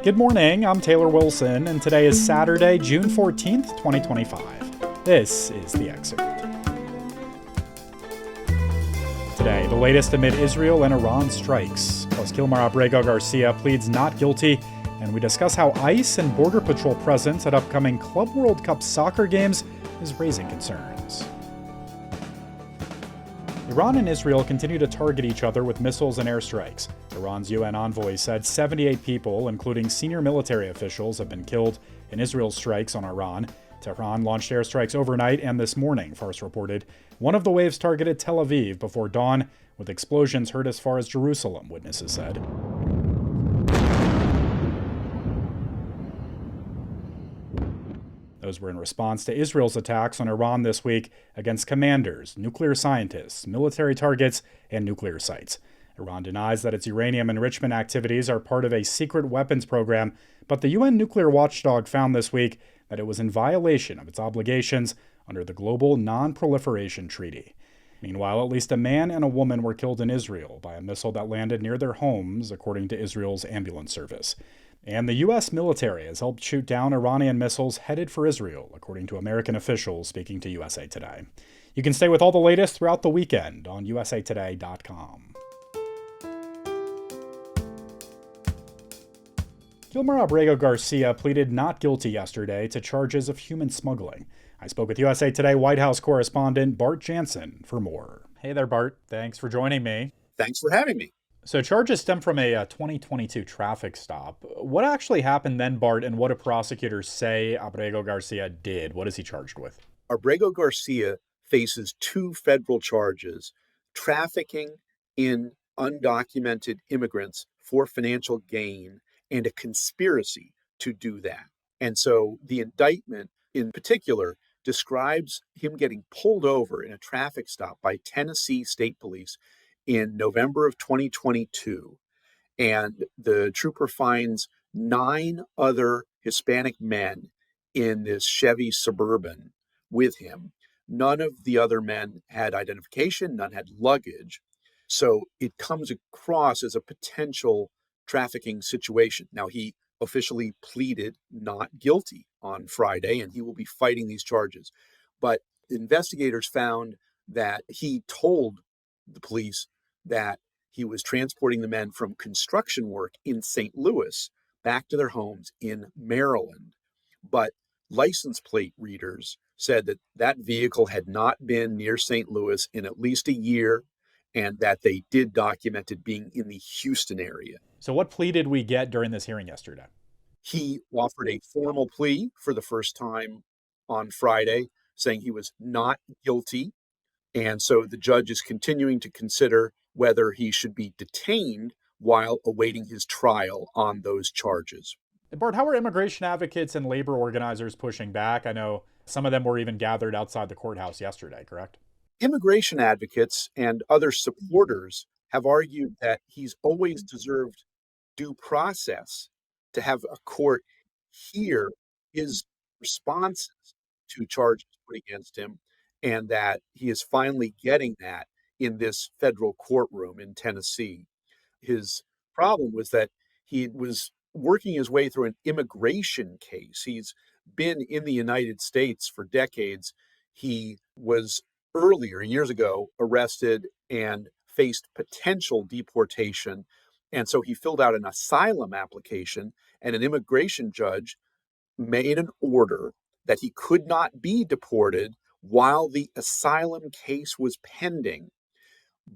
Good morning, I'm Taylor Wilson, and today is Saturday, June 14th, 2025. This is The Excerpt. Today, the latest amid Israel and Iran strikes, plus Gilmar Abrego Garcia pleads not guilty, and we discuss how ICE and Border Patrol presence at upcoming Club World Cup soccer games is raising concerns. Iran and Israel continue to target each other with missiles and airstrikes. Iran's UN envoy said 78 people, including senior military officials, have been killed in Israel's strikes on Iran. Tehran launched airstrikes overnight and this morning, Fars reported. One of the waves targeted Tel Aviv before dawn, with explosions heard as far as Jerusalem, witnesses said. Those were in response to Israel's attacks on Iran this week against commanders, nuclear scientists, military targets, and nuclear sites. Iran denies that its uranium enrichment activities are part of a secret weapons program, but the UN nuclear watchdog found this week that it was in violation of its obligations under the Global Non-Proliferation Treaty. Meanwhile, at least a man and a woman were killed in Israel by a missile that landed near their homes, according to Israel's ambulance service. And the U.S. military has helped shoot down Iranian missiles headed for Israel, according to American officials speaking to USA Today. You can stay with all the latest throughout the weekend on usatoday.com. Gilmar Abrego Garcia pleaded not guilty yesterday to charges of human smuggling. I spoke with USA Today White House correspondent Bart Jansen for more. Hey there, Bart. Thanks for joining me. Thanks for having me. So charges stem from a 2022 traffic stop. What actually happened then, Bart, and what do prosecutors say Abrego Garcia did? What is he charged with? Abrego Garcia faces two federal charges: trafficking in undocumented immigrants for financial gain and a conspiracy to do that. And so the indictment in particular describes him getting pulled over in a traffic stop by Tennessee State Police in November of 2022. And the trooper finds 9 other Hispanic men in this Chevy Suburban with him. None of the other men had identification, none had luggage. So it comes across as a potential trafficking situation. Now, he officially pleaded not guilty on Friday, and he will be fighting these charges. But investigators found that he told the police that he was transporting the men from construction work in St. Louis back to their homes in Maryland. But license plate readers said that that vehicle had not been near St. Louis in at least a year, and that they did document it being in the Houston area. So what plea did we get during this hearing yesterday? He offered a formal plea for the first time on Friday, saying he was not guilty. And so the judge is continuing to consider whether he should be detained while awaiting his trial on those charges. Bart, how are immigration advocates and labor organizers pushing back? I know some of them were even gathered outside the courthouse yesterday, correct? Immigration advocates and other supporters have argued that he's always deserved due process, to have a court hear his responses to charges put against him, and that he is finally getting that in this federal courtroom in Tennessee. His problem was that he was working his way through an immigration case. He's been in the United States for decades. He was earlier, years ago, arrested and faced potential deportation. And so he filled out an asylum application, and an immigration judge made an order that he could not be deported while the asylum case was pending.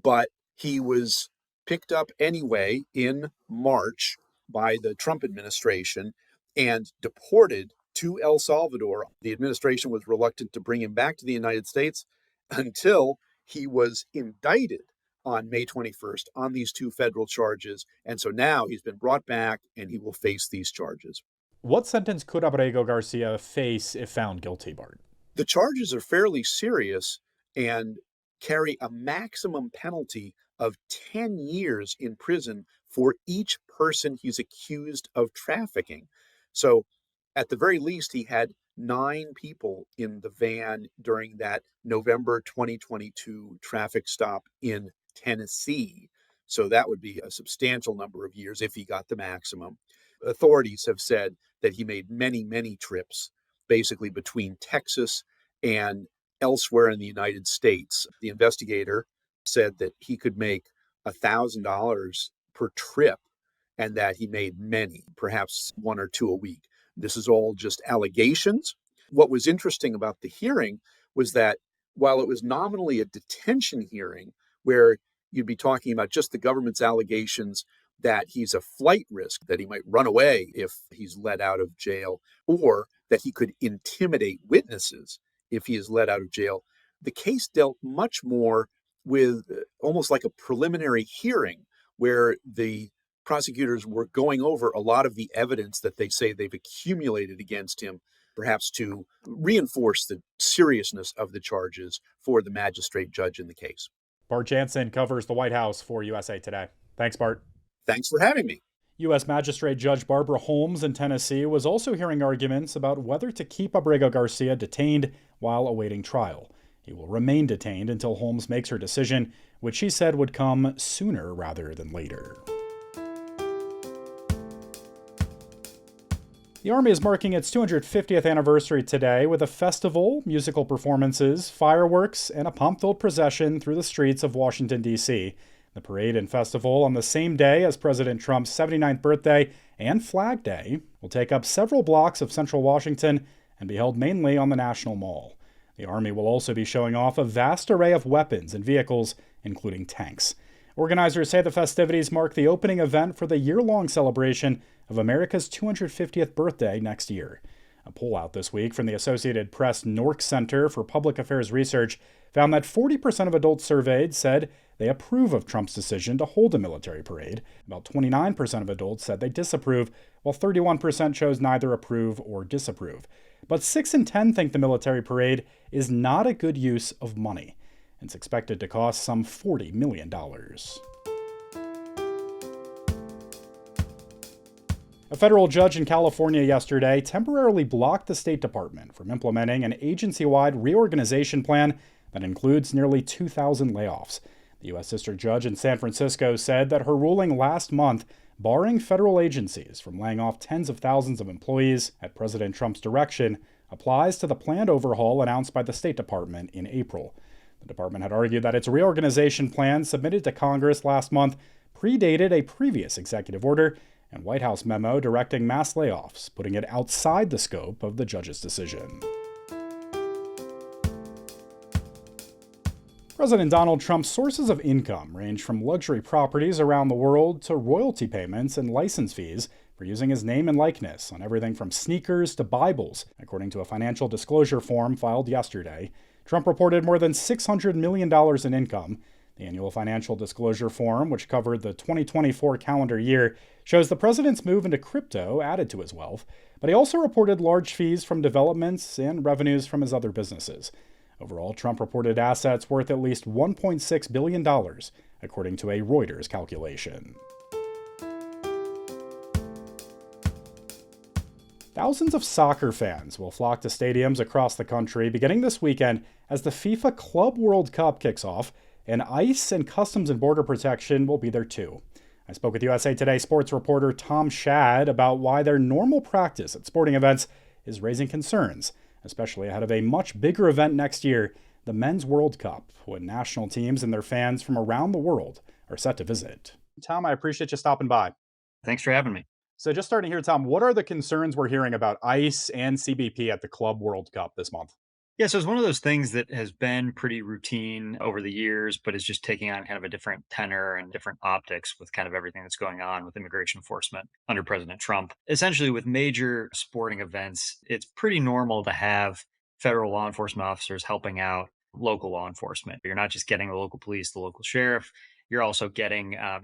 But he was picked up anyway in March by the Trump administration and deported to El Salvador. The administration was reluctant to bring him back to the United States until he was indicted on May 21st on these two federal charges. And so now he's been brought back and he will face these charges. What sentence could Abrego Garcia face if found guilty, Bart? The charges are fairly serious and carry a maximum penalty of 10 years in prison for each person he's accused of trafficking. So at the very least, he had 9 people in the van during that November 2022 traffic stop in Tennessee. So that would be a substantial number of years if he got the maximum. Authorities have said that he made many, many trips, basically between Texas and elsewhere in the United States. The investigator said that he could make $1,000 per trip and that he made many, perhaps one or two a week. This is all just allegations. What was interesting about the hearing was that while it was nominally a detention hearing where you'd be talking about just the government's allegations that he's a flight risk, that he might run away if he's let out of jail, or that he could intimidate witnesses if he is let out of jail. The case dealt much more with almost like a preliminary hearing where the prosecutors were going over a lot of the evidence that they say they've accumulated against him, perhaps to reinforce the seriousness of the charges for the magistrate judge in the case. Bart Jansen covers the White House for USA Today. Thanks, Bart. Thanks for having me. U.S. Magistrate Judge Barbara Holmes in Tennessee was also hearing arguments about whether to keep Abrego Garcia detained while awaiting trial. He will remain detained until Holmes makes her decision, which she said would come sooner rather than later. The Army is marking its 250th anniversary today with a festival, musical performances, fireworks, and a pomp-filled procession through the streets of Washington, D.C. The parade and festival, on the same day as President Trump's 79th birthday and Flag Day, will take up several blocks of central Washington and be held mainly on the National Mall. The Army will also be showing off a vast array of weapons and vehicles, including tanks. Organizers say the festivities mark the opening event for the year-long celebration of America's 250th birthday next year. A poll out this week from the Associated Press Nork Center for Public Affairs Research found that 40% of adults surveyed said they approve of Trump's decision to hold a military parade. About 29% of adults said they disapprove, while 31% chose neither approve or disapprove. But 6 in 10 think the military parade is not a good use of money. It's expected to cost some $40 million. A federal judge in California yesterday temporarily blocked the State Department from implementing an agency-wide reorganization plan that includes nearly 2,000 layoffs. The U.S. District Judge in San Francisco said that her ruling last month, barring federal agencies from laying off tens of thousands of employees at President Trump's direction, applies to the planned overhaul announced by the State Department in April. The department had argued that its reorganization plan submitted to Congress last month predated a previous executive order and White House memo directing mass layoffs, putting it outside the scope of the judge's decision. President Donald Trump's sources of income range from luxury properties around the world to royalty payments and license fees for using his name and likeness on everything from sneakers to Bibles, according to a financial disclosure form filed yesterday. Trump reported more than $600 million in income. The annual financial disclosure form, which covered the 2024 calendar year, shows the president's move into crypto added to his wealth, but he also reported large fees from developments and revenues from his other businesses. Overall, Trump reported assets worth at least $1.6 billion, according to a Reuters calculation. Thousands of soccer fans will flock to stadiums across the country beginning this weekend as the FIFA Club World Cup kicks off, and ICE and Customs and Border Protection will be there too. I spoke with USA Today sports reporter Tom Shad about why their normal practice at sporting events is raising concerns, especially ahead of a much bigger event next year, the Men's World Cup, when national teams and their fans from around the world are set to visit. Tom, I appreciate you stopping by. Thanks for having me. So just starting here, Tom, what are the concerns we're hearing about ICE and CBP at the Club World Cup this month? Yeah, so it's one of those things that has been pretty routine over the years, but is just taking on kind of a different tenor and different optics with kind of everything that's going on with immigration enforcement under President Trump. Essentially, with major sporting events, it's pretty normal to have federal law enforcement officers helping out local law enforcement. You're not just getting the local police, the local sheriff. You're also getting, at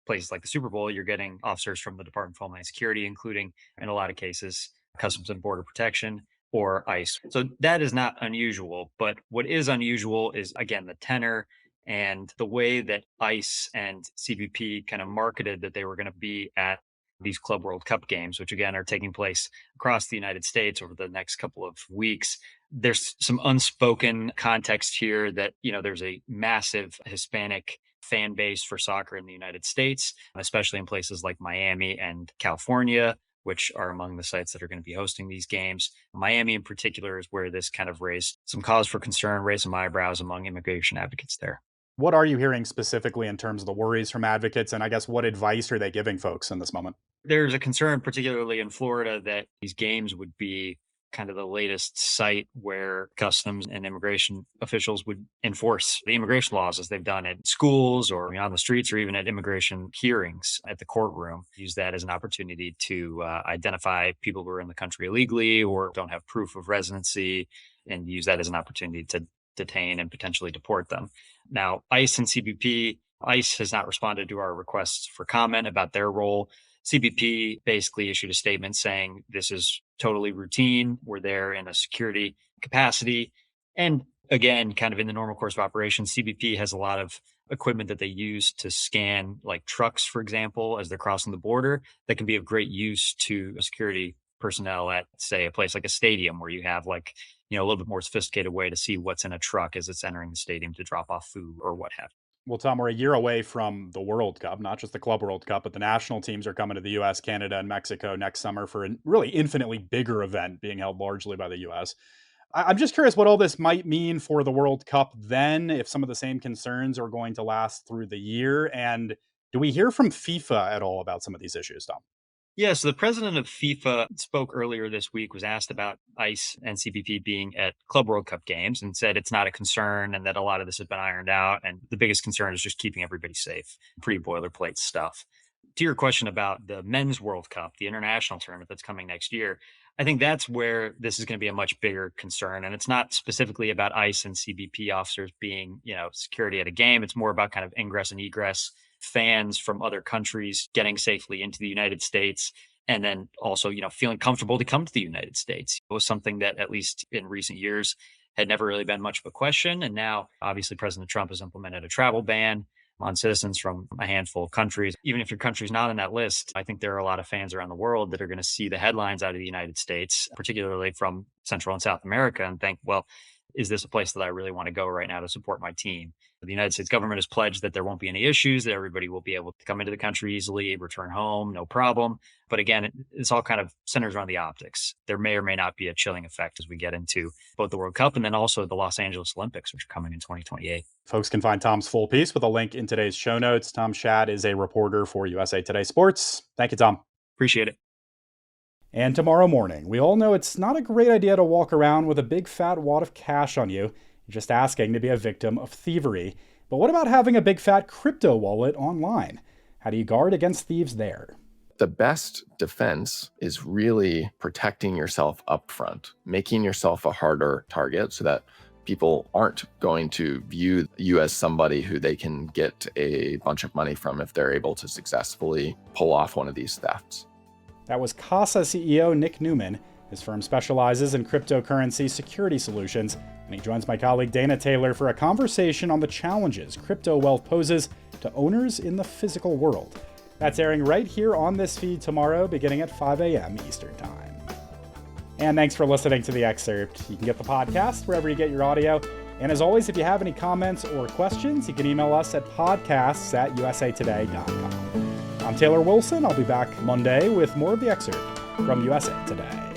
places like the Super Bowl, you're getting officers from the Department of Homeland Security, including, in a lot of cases, Customs and Border Protection or ICE. So that is not unusual. But what is unusual is, again, the tenor and the way that ICE and CBP kind of marketed that they were going to be at these Club World Cup games, which again are taking place across the United States over the next couple of weeks. There's some unspoken context here that, there's a massive Hispanic fan base for soccer in the United States, especially in places like Miami and California, which are among the sites that are going to be hosting these games. Miami, in particular, is where this kind of raised some cause for concern, raised some eyebrows among immigration advocates there. What are you hearing specifically in terms of the worries from advocates? And I guess what advice are they giving folks in this moment? There's a concern, particularly in Florida, that these games would be kind of the latest site where customs and immigration officials would enforce the immigration laws as they've done at schools or on the streets or even at immigration hearings at the courtroom. Use that as an opportunity to identify people who are in the country illegally or don't have proof of residency, and use that as an opportunity to detain and potentially deport them. Now, ICE and CBP, ICE has not responded to our requests for comment about their role. CBP basically issued a statement saying this is totally routine. We're there in a security capacity. And again, kind of in the normal course of operations, CBP has a lot of equipment that they use to scan like trucks, for example, as they're crossing the border that can be of great use to security personnel at, say, a place like a stadium where you have like, a little bit more sophisticated way to see what's in a truck as it's entering the stadium to drop off food or what have you. Well, Tom, we're a year away from the World Cup, not just the Club World Cup, but the national teams are coming to the US, Canada, and Mexico next summer for a really infinitely bigger event being held largely by the US. I'm just curious what all this might mean for the World Cup then, if some of the same concerns are going to last through the year. And do we hear from FIFA at all about some of these issues, Tom? Yeah, so the president of FIFA spoke earlier this week, was asked about ICE and CBP being at Club World Cup games, and said it's not a concern and that a lot of this has been ironed out. And the biggest concern is just keeping everybody safe. Pretty boilerplate stuff. To your question about the Men's World Cup, the international tournament that's coming next year, I think that's where this is going to be a much bigger concern. And it's not specifically about ICE and CBP officers being, security at a game. It's more about kind of ingress and egress, fans from other countries getting safely into the United States, and then also, feeling comfortable to come to the United States. It was something that, at least in recent years, had never really been much of a question. And now, obviously, President Trump has implemented a travel ban on citizens from a handful of countries. Even if your country's not on that list, I think there are a lot of fans around the world that are going to see the headlines out of the United States, particularly from Central and South America, and think, well, is this a place that I really want to go right now to support my team? The United States government has pledged that there won't be any issues, that everybody will be able to come into the country easily, return home, no problem. But again, it's all kind of centers around the optics. There may or may not be a chilling effect as we get into both the World Cup and then also the Los Angeles Olympics, which are coming in 2028. Folks can find Tom's full piece with a link in today's show notes. Tom Shad is a reporter for USA Today Sports. Thank you, Tom. Appreciate it. And tomorrow morning, we all know it's not a great idea to walk around with a big fat wad of cash on you. You're just asking to be a victim of thievery. But what about having a big fat crypto wallet online? How do you guard against thieves there? The best defense is really protecting yourself up front, making yourself a harder target so that people aren't going to view you as somebody who they can get a bunch of money from if they're able to successfully pull off one of these thefts. That was Casa CEO Nick Newman. His firm specializes in cryptocurrency security solutions, and he joins my colleague Dana Taylor for a conversation on the challenges crypto wealth poses to owners in the physical world. That's airing right here on this feed tomorrow, beginning at 5 a.m. Eastern Time. And thanks for listening to The Excerpt. You can get the podcast wherever you get your audio. And as always, if you have any comments or questions, you can email us at podcasts@usatoday.com. I'm Taylor Wilson. I'll be back Monday with more of The Excerpt from USA Today.